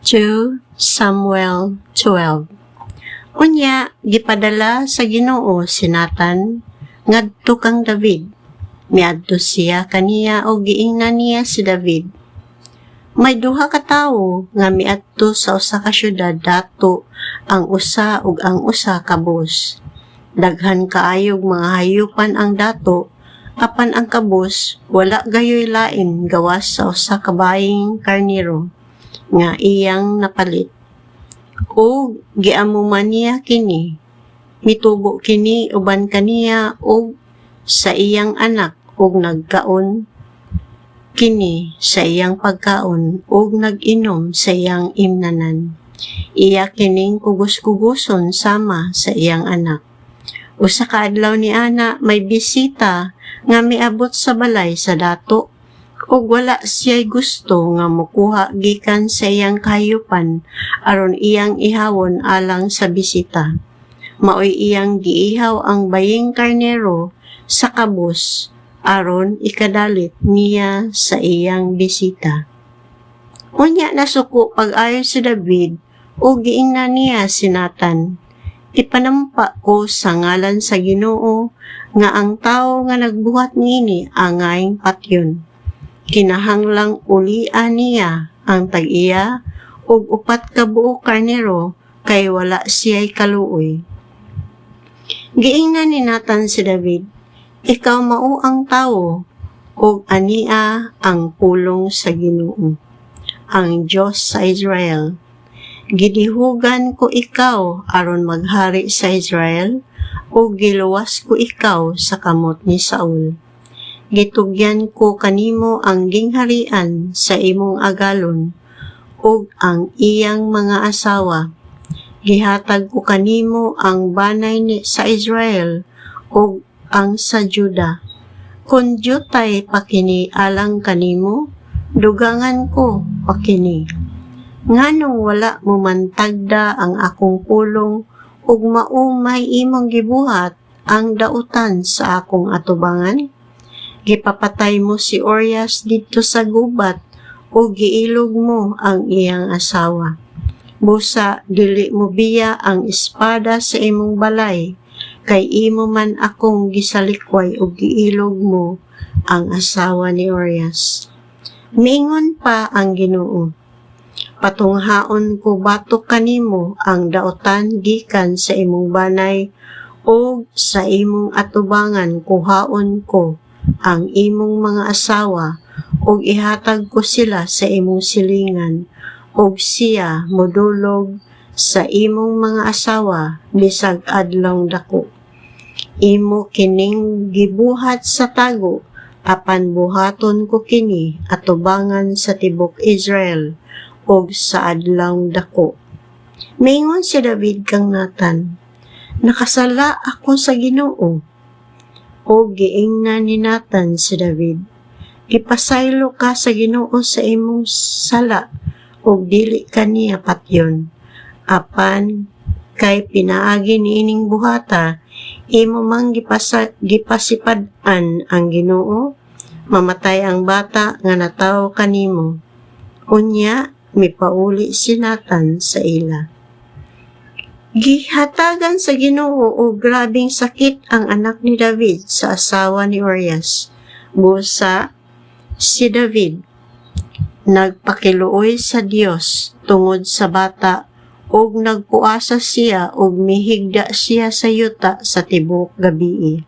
2 Samuel 12. Unya, gipadala sa Ginoo si Nathan ngadto kang David. Miadto siya kaniya o giingnan niya si David. May duha ka tawo nga miadto sa usa ka syudad dato ang usa ug ang usa ka bus. Daghan kaayog mga hayupan ang dato, apan ang kabus wala gayoy lain gawas sa usa ka baing karnero nga iyang napalit. O giamuman niya kini, mitubo kini uban kaniya o sa iyang anak ug nagkaon kini sa iyang pagkaon ug nag-inom sa iyang imnanan. Iya kining kugos-kugoson sama sa iyang anak. Usa ka adlaw ni ana may bisita nga miabot sa balay sa dato ug wala siya'y gusto nga mokuha gikan sa iyang kahayupan aron iyang ihawon alang sa bisita. Maoy iyang giihaw ang baying karnero sa kabus aron ikadalit niya sa iyang bisita. Unya nasuko pag-ayo si David o giingnan niya si Nathan. Ipanampa ko sa ngalan sa Ginoo nga ang tawo nga nagbuhat niini angay patyon. Kinahanglang ulian niya ang tag-iya ug upat ka buok karnero kay wala siya'y kaluoy. Giingnan ni Nathan si David, ikaw mao ang tawo ug ania ang pulong sa Ginoo, ang Diyos sa Israel. Gidihugan ko ikaw aron maghari sa Israel ug giluwas ko ikaw sa kamot ni Saul. Gitugyan ko kanimo ang gingharian sa imong agalon ug ang iyang mga asawa. Gihatag ko kanimo ang banay ni sa Israel ug ang sa Juda. Kun jutay pakini alang kanimo, dugangan ko pakini. Nganong wala mo mantagda ang akong pulong ug maumay imong gibuhat ang dautan sa akong atubangan? Gipapatay mo si Urias dito sa gubat o giilog mo ang iyang asawa. Busa, dili mo biya ang espada sa imong balay, kay imo man akong gisalikway o giilog mo ang asawa ni Urias. Miingon pa ang Ginoo, patunghaon ko batok kanimo ang dautan gikan sa imong banay o sa imong atubangan kuhaon ko ang imong mga asawa ug ihatag ko sila sa imong silingan ug siya modulog sa imong mga asawa bisag adlong dako. Imo kining gibuhat sa tago apan buhaton ko kini atubangan sa tibok Israel ug sa adlong dako. Mingon si David kang Nathan, nakasala ako sa Ginoo. O giingnan ni Nathan si David, ipasaylo ka sa Ginoo sa imong sala ug dili kaniya patyon. Apan kay pinaagi niining buhata, imo mang gipasipad-an ang Ginoo, mamatay ang bata nga natawo kanimo. Unya mipauli si Nathan sa ila. Gihatagan sa Ginoo o grabing sakit ang anak ni David sa asawa ni Urias. Busa, si David nagpakiluoy sa Dios tungod sa bata ug nagpuasa siya ug mihigda siya sa yuta sa tibok gabii.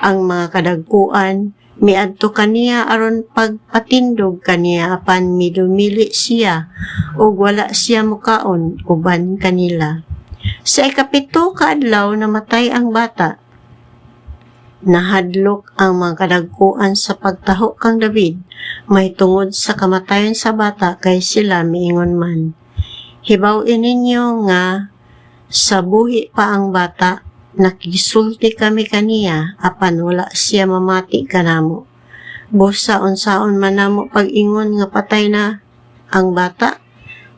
Ang mga kadagkuan miadto kaniya aron pagpatindog kaniya apan midumili siya ug wala siya mukaon uban kanila. Sa ikapito ka adlaw namatay ang bata. Nahadlok ang mga kadagkuan sa pagtaho kang David, may tungod sa kamatayon sa bata kay sila miingon man. Hibawin ninyo nga sa buhi pa ang bata, nakisulti kami kaniya apan wala siya mamati kanamo. Busa unsaon man namo pag-ingon nga patay na ang bata,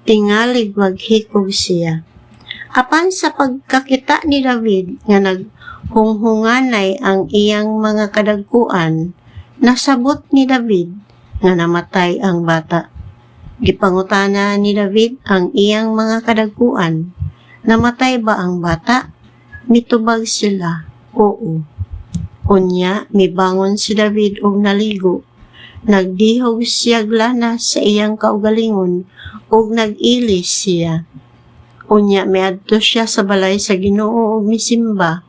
tingalig maghikog siya. Apan sa pagkakita ni David nga naghunghunganay ang iyang mga kadagkuan, nasabot ni David nga namatay ang bata. Gipangutana ni David ang iyang mga kadagkuan, namatay ba ang bata? Mitubag sila, oo. Unya, mibangon si David og naligo. Nagdihog siya glana sa iyang kaugalingon og nag-ilis siya. Unya, miadto siya sa balay sa Ginoo og misimba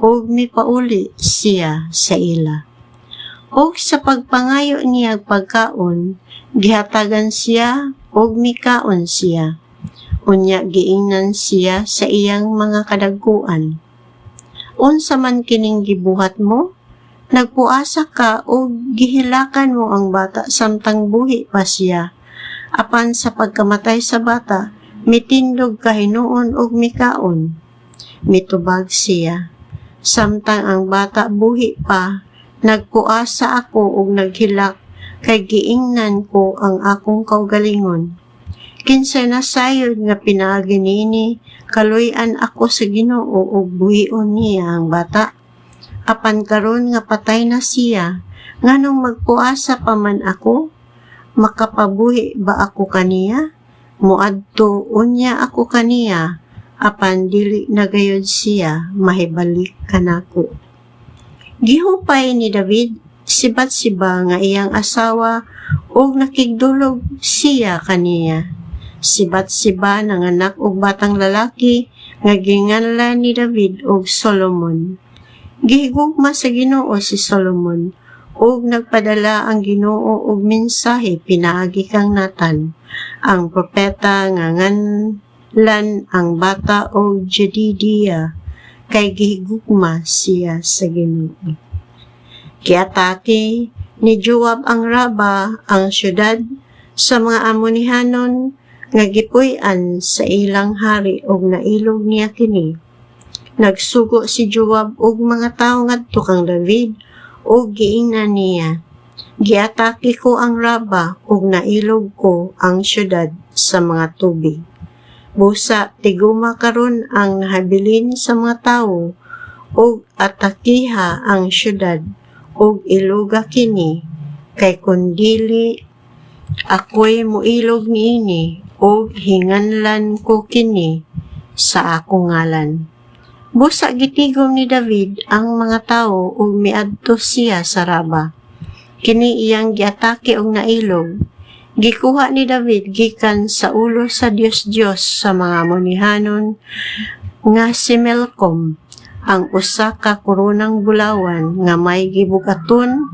og mipauli siya sa ila. Og sa pagpangayo niya pagkaon, gihatagan siya og mikaon siya. Unya, giingnan siya sa iyang mga kadagkuan. Unsa man kining gibuhat mo? Nagpuasa ka o gihilakan mo ang bata samtang buhi pa siya. Apan sa pagkamatay sa bata, mitindog ka hinuon og mikaon. Mitubag siya. Samtang ang bata buhi pa, nagpuasa ako og naghilak kay giingnan ko ang akong kaugalingon. Kinsay nasayod nga pinaagi niini, kaluy-an ako sa Ginoo og buhion niya ang bata. Apan karon nga patay na siya, nganong magpuasa pa man ako? Makapabuhi ba ako kaniya? Muadto unya ako kaniya, apan dili na gayud siya, mahibalik kanako. Gihupay ni David si Batseba nga iyang asawa og nakigdulog siya kaniya. Si Batseba nanganak og batang lalaki nga ginganlan ni David og Solomon. Gihigugma sa Ginoo si Solomon og nagpadala ang Ginoo og mensahe pinaagi kang Natan, ang propeta nga nganlan ang bata og Jedidiah, kay gihigugma siya sa Ginoo. Kiatake ni Joab ang Raba ang syudad sa mga Amonihanon nga gipuy-an sa ilang hari og nailog niya kini. Nagsugo si Joab og mga tawo ngadto kang David og giingnan niya. Giatake ko ang Raba og nailog ko ang syudad sa mga tubig. Busa tiguma karon ang nahabilin sa mga tawo og atakiha ang syudad og iluga kini, kay kundili ako'y muilog niini og hinganlan ko kini sa akong ngalan. Busa gitigom ni David ang mga tawo ug miadto siya sa Raba. Kini iyang giatake og nailog. Gikuha ni David gikan sa ulo sa Dios sa mga Amonihanon nga si Melcom, ang usa ka koronang bulawan nga may gibugaton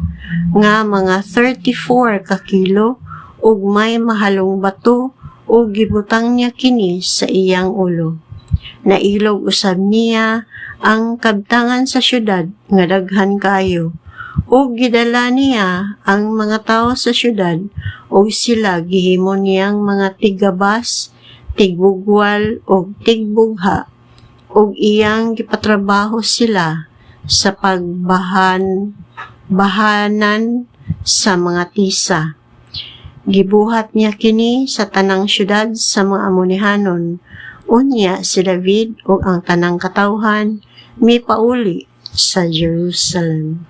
nga mga 34 ka kilo ug may mahalong bato o gibutang niya kini sa iyang ulo. Nailog usab niya ang kabtangan sa syudad nga daghan kayo, o gidala niya ang mga tao sa syudad o sila gihimo niyang mga tigabas, tigbugwal o tigbugha, o iyang gipatrabaho sila sa pagbahanan sa mga tisa. Gibuhat niya kini sa tanang syudad sa mga Amonihanon. Unya si David o ang tanang katawhan mipauli sa Jerusalem.